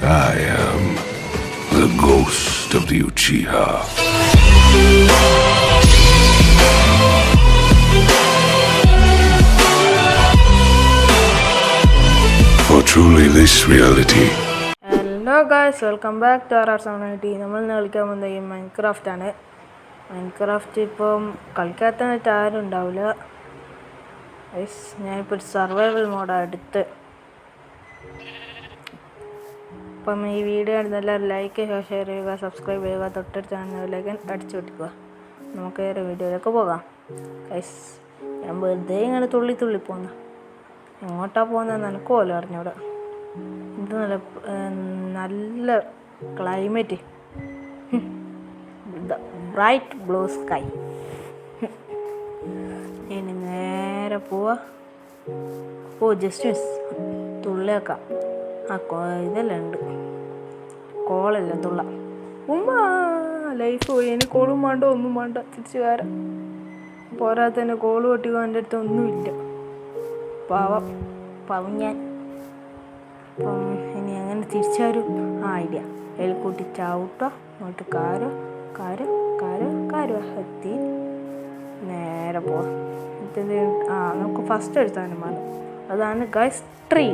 I am the ghost of the Uchiha. For truly this reality. Hello guys, welcome back to our community. നമ്മൾ ഇന്ന് കളിക്കാൻ പോകുന്നത് ഈ Minecraft ആണ്. Minecraft ഇപ്പം കളിക്കാത്തതായിട്ട് ആരും ഉണ്ടാവില്ല. ഞാനിപ്പോൾ ഒരു സർവൈവൽ മോഡാണ് എടുത്ത്. അപ്പം ഈ വീഡിയോ എല്ലാവരും ലൈക്ക് ചെയ്യുക, ഷെയർ ചെയ്യുക, സബ്സ്ക്രൈബ് ചെയ്യുക, തൊട്ടടുത്ത് കാണുന്നതിലേക്ക് അടിച്ചു പൊട്ടിക്കുക. നമുക്ക് വേറെ വീഡിയോയിലേക്ക് പോകാം. ഗൈസ്, ഞാൻ വെറുതെ ഇങ്ങനെ തുള്ളി പോകുന്ന എങ്ങോട്ടാണ് പോകുന്നതെന്ന് എനിക്ക് പോലും അറിഞ്ഞൂടെ. ഇത് നല്ല ക്ലൈമറ്റ്, ബ്രൈറ്റ് ബ്ലൂ സ്കൈ. ഇനി നേരെ പോവാ. ജസ്റ്റ് തുള്ളിയേക്കാം. ഇതെല്ലാം ഉണ്ട്, കോളല്ല തുള്ള. ലൈഫ് പോയി. ഇനി കോളും വേണ്ട, ഒന്നും വേണ്ട, തിരിച്ചു വരാം. പോരാത്തന്നെ കോള് പൊട്ടിക്കാൻ എൻ്റെ അടുത്ത് ഒന്നുമില്ല. പാവം ഞാൻ. അപ്പം ഇനി അങ്ങനെ തിരിച്ചു വരും. ഐഡിയ എൽക്കൂട്ടി ചവിട്ടോ, അങ്ങോട്ട് കാരോ എത്തി. നേരെ പോവാം. നമുക്ക് ഫസ്റ്റ് എടുത്താലും മരം. അതാണ് ഗൈസ് ട്രീ,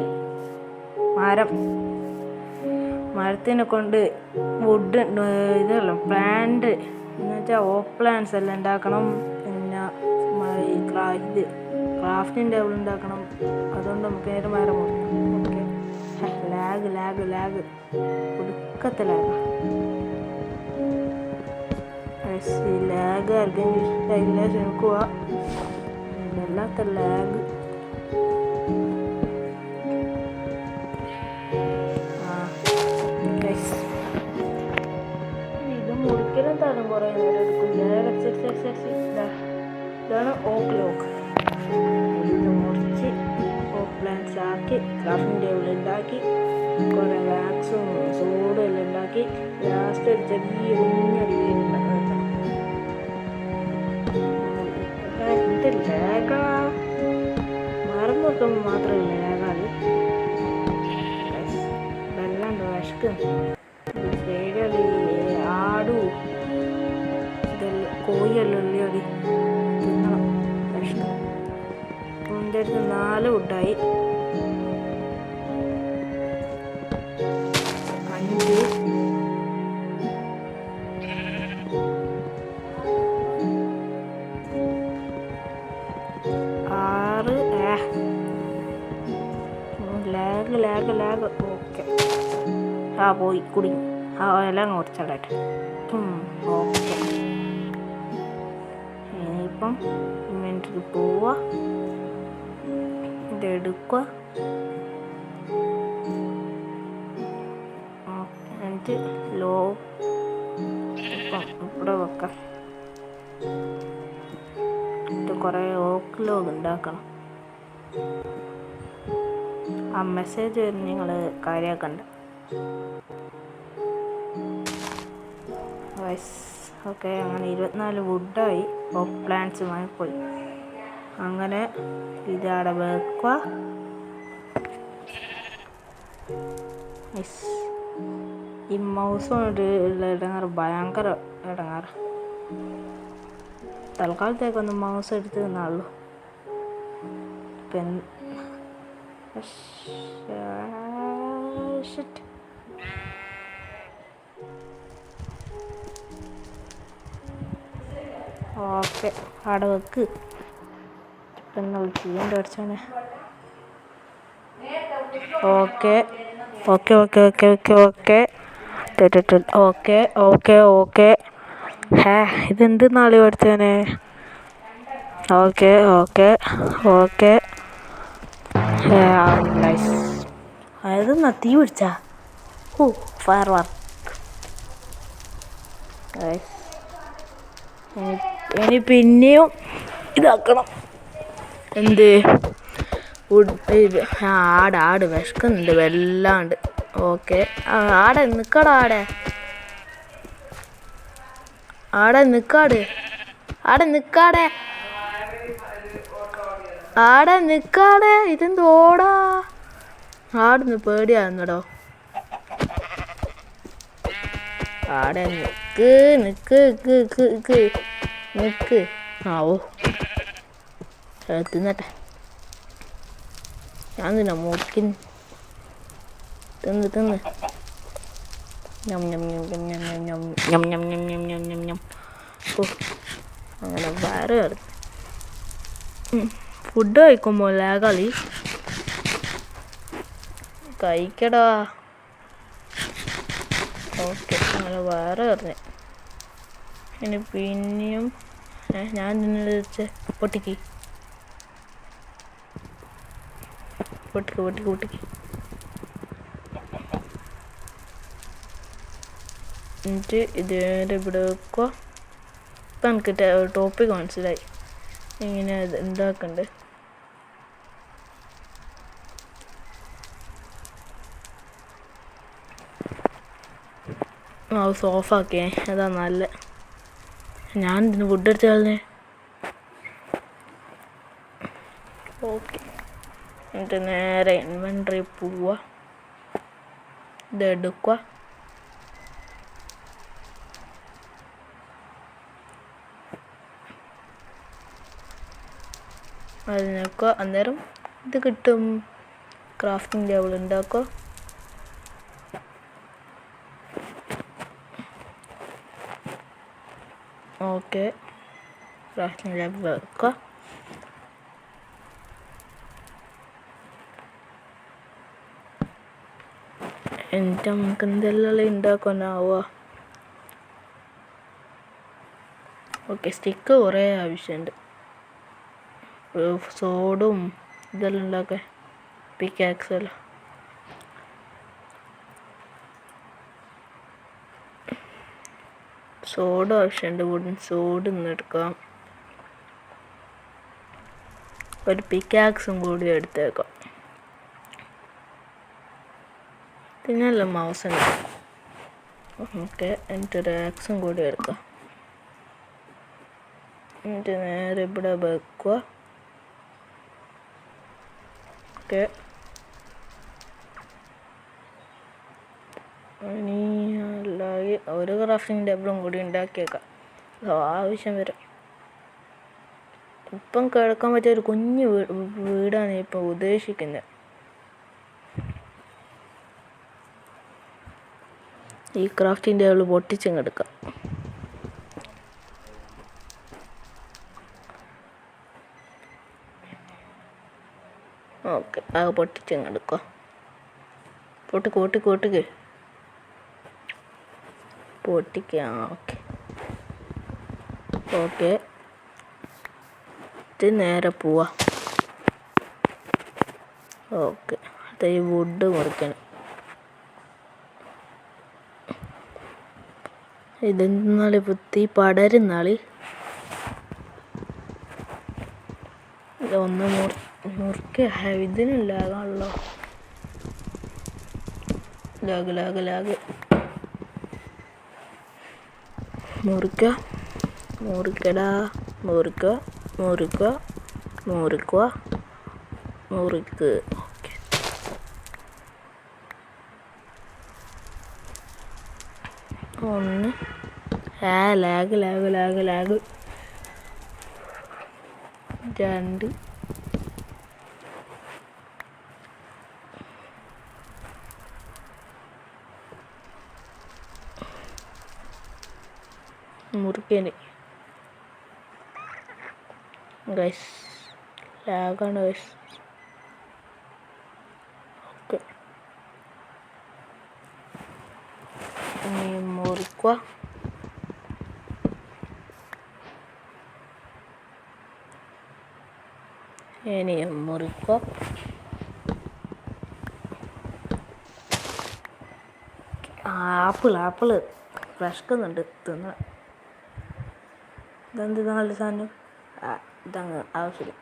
മരത്തിനെ കൊണ്ട് വുഡ് ഇതല്ല പ്ലാന്റ് എന്ന് വെച്ചാൽ പ്ലാന്റ്സ് എല്ലാം ഉണ്ടാക്കണം. പിന്നെ ഇത് ക്രാഫ്റ്റിംഗ് ടേബിൾ ഉണ്ടാക്കണം. അതുകൊണ്ട് നമുക്ക് നേരെ മരം കൊടുക്കണം. ഓക്കെ, ലാഗ് ഒടുക്കത്തെ ലാഗ് ആർക്കും ഇഷ്ടമില്ല, ക്ഷമിക്കുക. വല്ലാത്ത ലാഗ്. ഇത് മുറിക്കലും തരം കുറേ നേരം എടുക്കും. ഇതാണ് ഓക്ക് ലോക്ക്. ഇത് മുറിച്ച് ഓക്ക് പ്ലാന്റ്സ് ആക്കി ക്രാഫ്റ്റിംഗ് ടേബിൾ ഉണ്ടാക്കി കുറേ വാക്സും സോഡും എല്ലാം ഉണ്ടാക്കി ലാസ്റ്റ് ഒരു ചെറിയ കുഞ്ഞൊരു വീടുണ്ടാക്കാം. ഇത് ലാഗാ, മരം നോക്കുമ്പോൾ മാത്രമല്ല ലാഗാണ്. വെള്ളമുണ്ട്, വിശക്കുന്നു. ആടു ഇതെല്ലാം കോഴിയെല്ലാം ഉള്ളിയടി തിന്നണം. വിശക്കും. എൻ്റെ അടുത്ത് 4 വുഡായി. 5 6 ലാഗ്. ഓക്കെ, പോയി കുടുങ്ങി. എല്ലാം കുറച്ചളട്ടെ. ഓക്കെ, ഇനിയിപ്പം ഇൻവെൻറ്ററി പോവുക, ഇതെടുക്കുക, എന്നിട്ട് ഇപ്പം ഇവിടെ വെക്കാം. എന്നിട്ട് കുറേ ഓക്ക് ലോഗ് ഉണ്ടാക്കണം. ആ മെസ്സേജ് വരും, നിങ്ങൾ കാര്യമാക്കണ്ട. ഓക്കെ, അങ്ങനെ 24 വുഡായി. ഓക്ക് പ്ലാന്റ്സുമായി പോയി. അങ്ങനെ ഇതവിടെ വെക്കുക. ഈ മൗസ് കൊണ്ട് ഉള്ള ഇടങ്ങാറ് ഭയങ്കര ഇടങ്ങാറ്. തൽക്കാലത്തേക്കൊന്ന് മൗസ് എടുത്ത് തന്നാളൂ. ഓക്കെ, അവിടെ വെക്ക്. ഇപ്പം ചെയ്യേണ്ട പഠിച്ചാണ്. ഓക്കെ. ഇതെന്ത് നാളെ പഠിച്ചാനെ. ഓക്കെ. അതെന്നാ തീ പിടിച്ചാ? Fire work. ഇനി പിന്നെയും ഇതാക്കണം. എന്ത് ആട് വിശക്കുന്നുണ്ട്, വെല്ലാണ്ട്. ഓക്കെ, ആടെ നിൽക്കാടെ. ഇതെന്തോടാ? ആടുന്ന് പേടിയാന്നടോ. ആടെ നിക്ക് നിക്ക് നിക്ക് നിക്ക് നിക്ക്. ഓ തിന്നട്ടെ. ഞാൻ തിന്നാ മുറിക്ക്. തിന്ന് തിന്ന്. ഞം ഞം ഞം ഞം ഞം ഞം ഞം ഞം ഞം ഞം ഞം ഞം ഞം. ഓ അങ്ങനെ വയറ് ഫുഡ് കഴിക്കുമ്പോൾ കളി കഴിക്കടാ. ഓക്കെ അങ്ങനെ വയറ് കറിഞ്ഞ്. ഇനി പിന്നെയും ഞാൻ നിന്നത് വെച്ച് പൊട്ടിക്ക് പൊട്ടിക്ക് പൊട്ടിക്ക് പൊട്ടിക്ക്. എന്നിട്ട് ഇതേടെ ഇവിടെ വെക്കുക. ഇപ്പം എനിക്ക് ടോപ്പിക് മനസ്സിലായി ഇങ്ങനെ എന്താക്കണ്ട്. സോഫ് ആക്കിയേ, അതാ നല്ല. ഞാൻ ഇതിന് ഫുഡ് എടുത്ത് കളഞ്ഞേ. ഓക്കെ എന്നിട്ട് നേരെ ഇൻവെൻട്രി പോവുക. ഇതെടുക്കുക. അതിനൊക്കെ അന്നേരം ഇത് കിട്ടും. ക്രാഫ്റ്റിംഗ് ടേബിൾ ഉണ്ടാക്കുക. ഓക്കെ ക്രാഫ്റ്റിംഗ് ടേബിൾ വെക്കുക. എന്നിട്ട് നമുക്ക് എന്തെല്ലാം ഉണ്ടാക്കാനാവുക. ഓക്കെ സ്റ്റിക്ക് കുറേ ആവശ്യമുണ്ട്. സോഡും ഇതെല്ലാം ഉണ്ടാക്കാൻ പിക്കാക്സ് എല്ലാം. സോഡ് ആവശ്യമുണ്ട്. വുഡൻ സോഡ് നിന്ന് എടുക്കാം. ഒരു പിക്കാക്സും കൂടി എടുത്തേക്കാം. പിന്നല്ല മൗസ് ഉണ്ട്. ഓക്കെ എന്നിട്ടൊരു ആക്സും കൂടി എടുക്കാം. എന്നിട്ട് നേരെ ഇവിടെ വെക്കുക. ഓക്കെ ഇനി അല്ലാതെ ഒരു ക്രാഫ്റ്റിംഗ് ടേബിളും കൂടി ഉണ്ടാക്കിയേക്കാം. ആവശ്യം വരും. ഇപ്പം കിടക്കാൻ പറ്റിയ ഒരു കുഞ്ഞു വീടാണ് ഇപ്പം ഉദ്ദേശിക്കുന്നത്. ഈ ക്രാഫ്റ്റിംഗ് ടേബിൾ പൊട്ടിച്ചെടുക്കാം. ഓക്കെ അത് പൊട്ടിച്ചെടുക്കാം. പൊട്ടിക്ക് പൊട്ടിക്ക് പൊട്ടിക്ക് പൊട്ടിക്ക്. ഓക്കെ ഓക്കെ ഇത് നേരെ പോവാ. ഓക്കെ അത് ഈ വുഡ് മുറിക്കണം. ഇതെന്നാളി പുത്തി പടരുന്നാളി. ഒന്ന് മുറിക്കുക. ഇതിനില്ലാകാണല്ലോ. ലാഗ് ലാഗ് ലാഗ്. മുറിക്കുക മുറിക്കടാ. മുറിക്കുക മുറിക്കുക മുറിക്കുക മുറിക്ക്. ഓക്കെ ഒന്ന് ലാഗ് ലാഗ് ലാഗ് ലാഗ്. രണ്ട് മുറിക്കേന് ഗൈസ്. ലാഗാണ് ഗൈസ്. ഓക്കെ ഇനി മുറിക്കുക. ഇനി മുറിക്കുക. ആപ്പിള് വിശക്കുന്നുണ്ട്. തിന്ന. ഇതെന്ത് നല്ല സാധനം. ഇതങ്ങ് ആവശ്യമില്ല.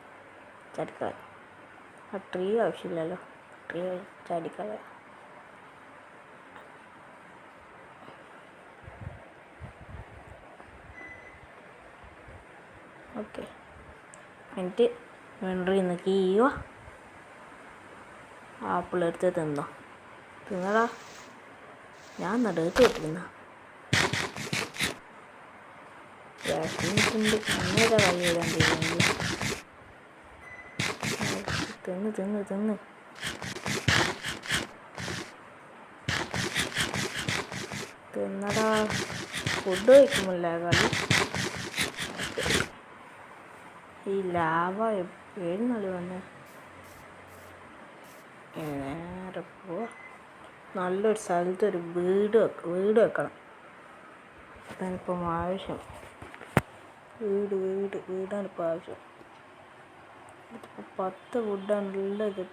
ചടിക്കള. ആ ട്രീ ആവശ്യമില്ലല്ലോ. ട്രീ ചടിക്കള. ഓക്കെ എന്നിട്ട് വെണ്ടറിൽ നിന്ന് കീയുക. ആപ്പിൾ എടുത്ത് തിന്നോ. തിന്നടാ. ഞാൻ നടുത്ത് തിന്ന. വിശന്നിട്ടുണ്ട്. അന്നേരം കൈ എഴുതാൻ ചെയ്യുമെങ്കിൽ തിന്ന് തിന്ന് തിന്ന് തിന്നടാ. ഫുഡ് കഴിക്കുമ്പോഴല്ലേ കളി. ഈ ലാവ എഴുന്നള്ളി വന്ന് നേരെ പോവാ. നല്ലൊരു സ്ഥലത്ത് ഒരു വീട് വെക്കണം. അതാണിപ്പം ആവശ്യം. വീടാണ് ഇപ്പം ആവശ്യം. ഇതിപ്പോൾ 10 വുഡാണ് ഉള്ളത്.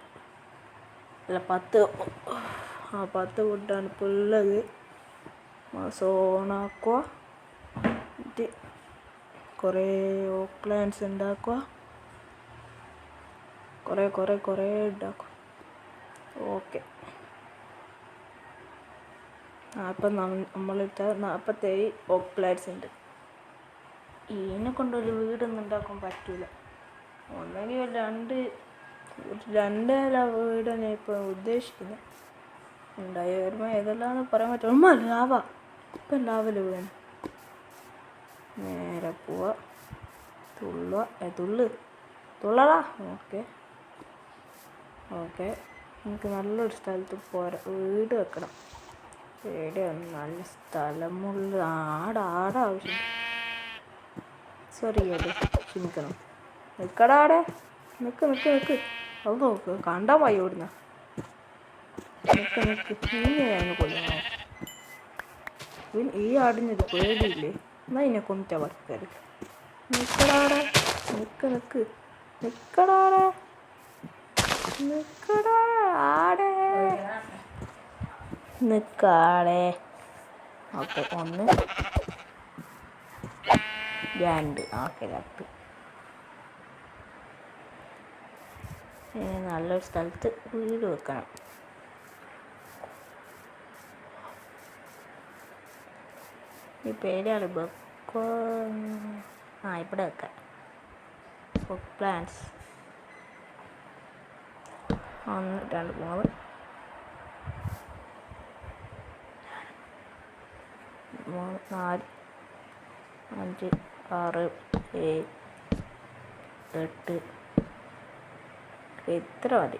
അല്ല 10 വുഡാണ് ഇപ്പോൾ ഉള്ളത്. സോണാക്കുക, എന്നിട്ട് കുറേ ഓക്ക് പ്ലാന്റ്സ് ഉണ്ടാക്കുക, കുറേ ഉണ്ടാക്കുക. ഓക്കെ. അപ്പം നമ്മളെടുത്ത 47 ഓക്ക് പ്ലാന്റ്സ് ഉണ്ട്. ഇതിനെ കൊണ്ടൊരു വീടൊന്നും ഉണ്ടാക്കാൻ പറ്റില്ല. ഒന്നെങ്കിൽ രണ്ട് നില വീടാണ് ഞാൻ ഇപ്പോൾ ഉദ്ദേശിക്കുന്നത്. ഉണ്ടായി വരുമ്പോൾ ഏതെല്ലാന്ന് പറയാൻ പറ്റും. ലാവ ഇപ്പം ലാവല് വീണ്. നേരെ പോവാ. തുള്ളടാ. ഓക്കെ. എനിക്ക് നല്ലൊരു സ്ഥലത്ത് വീട് വെക്കണം. എവിടെയാണ് നല്ല സ്ഥലമുള്ള ആവശ്യം. സോറി അത് ക്ഷമിക്കണം. നിൽക്കടാ അവിടെ. നിൽക്ക്. അത് നോക്ക്. കണ്ടാൽ പോയി ഓടുന്ന. നിൽക്ക്. നീ കൊല്ലണോ? ഈ ആടിനൊരു പേടിയില്ലേ? എന്നാ ഇതിനെ കൊന്നിട്ടാ വർക്കാറ്. നിൽക്കടാടെ. നിൽക്കാടെ. ഓക്കെ. 1 2. ഓക്കെ. 2. നല്ലൊരു സ്ഥലത്ത് വീട് വെക്കണം. ഈ പേരാണ് ബക്കോ. ഇവിടെ വെക്കാം. പ്ലാന്റ്സ് 1 2 3 4 5 6 7 8. ഇത്ര മതി.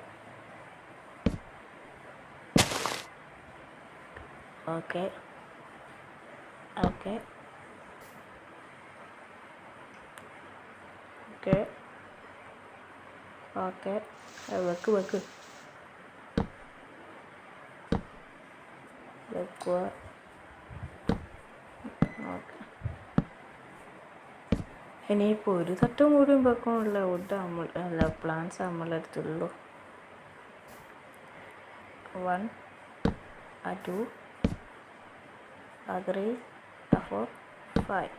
ഓക്കെ. വെക്ക് വെക്കുക. ഓക്കെ. ഇനിയിപ്പോൾ ഒരു തട്ടും കൂടിയും വെക്കാനുള്ള വുഡ് പ്ലാന്റ്സ് നമ്മളെ അടുത്തുള്ളൂ. 1 2 3 4 5.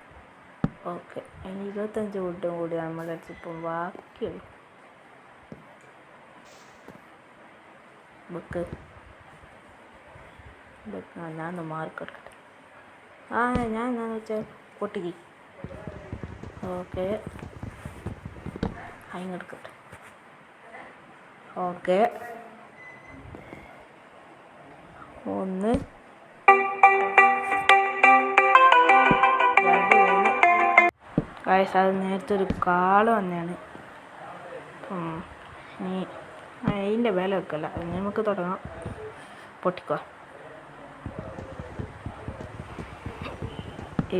ഓക്കെ. ഇനി 25 വുഡും കൂടി നമ്മുടെ അടുത്ത് ഇപ്പം ബാക്കിയുള്ളൂ. ബുക്ക് ഞാനൊന്ന് മാറിക്കൊടുക്കട്ടെ. ഞാൻ എന്താണെന്ന് വെച്ചാൽ പൊട്ടിക്ക്. ഓക്കെ. അതിങ്ങെടുക്കട്ടെ. ഓക്കെ. 1 2 3 അത് നേരത്തെ ഒരു കാള് വന്നെയാണ്. ഇനി അതിൻ്റെ വില വെക്കല്ല. നമുക്ക് തുടങ്ങാം. പൊട്ടിക്കുക.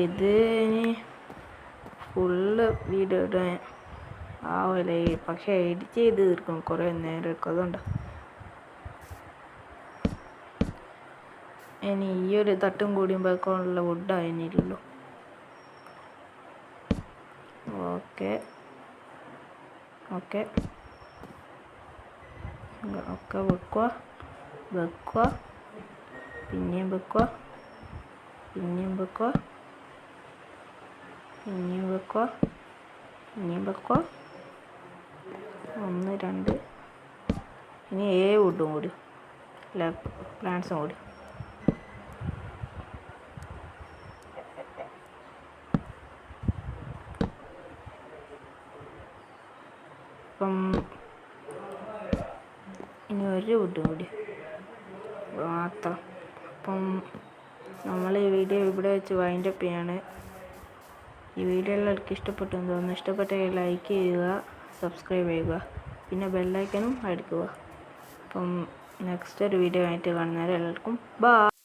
ഇത് ഇനി ഫുള്ള് വീഡിയോ ഇടാൻ ആവില്ല. പക്ഷെ എഡിറ്റ് ചെയ്ത് തീർക്കും. കുറേ നേരം എടുക്കും. അതുകൊണ്ട് ഇനി ഈ ഒരു തട്ടും കൂടിയും വെക്കാനുള്ള വുഡ് അതിനില്ലല്ലോ. ഓക്കെ. വെക്കുക. പിന്നെയും വെക്കുക. 1 2. ഇനി 7 വുഡും കൂടി പ്ലാന്റ്സും കൂടി. അപ്പം ഇനി 1 വുഡും കൂടി മാത്രം. അപ്പം നമ്മൾ ഈ വീഡിയോ ഇവിടെ വെച്ച് വൈൻഡപ്പ് ചെയ്യാണ്. ഈ വീഡിയോ എല്ലാവർക്കും ഇഷ്ടപ്പെട്ടു എന്ന് തോന്നുന്നു. ഇഷ്ടപ്പെട്ടെങ്കിൽ ലൈക്ക് ചെയ്യുക, സബ്സ്ക്രൈബ് ചെയ്യുക, പിന്നെ ബെല്ലൈക്കനും അടിക്കുക. അപ്പം നെക്സ്റ്റ് ഒരു വീഡിയോ ആയിട്ട് കാണുന്നവരെ എല്ലാവർക്കും ബൈ.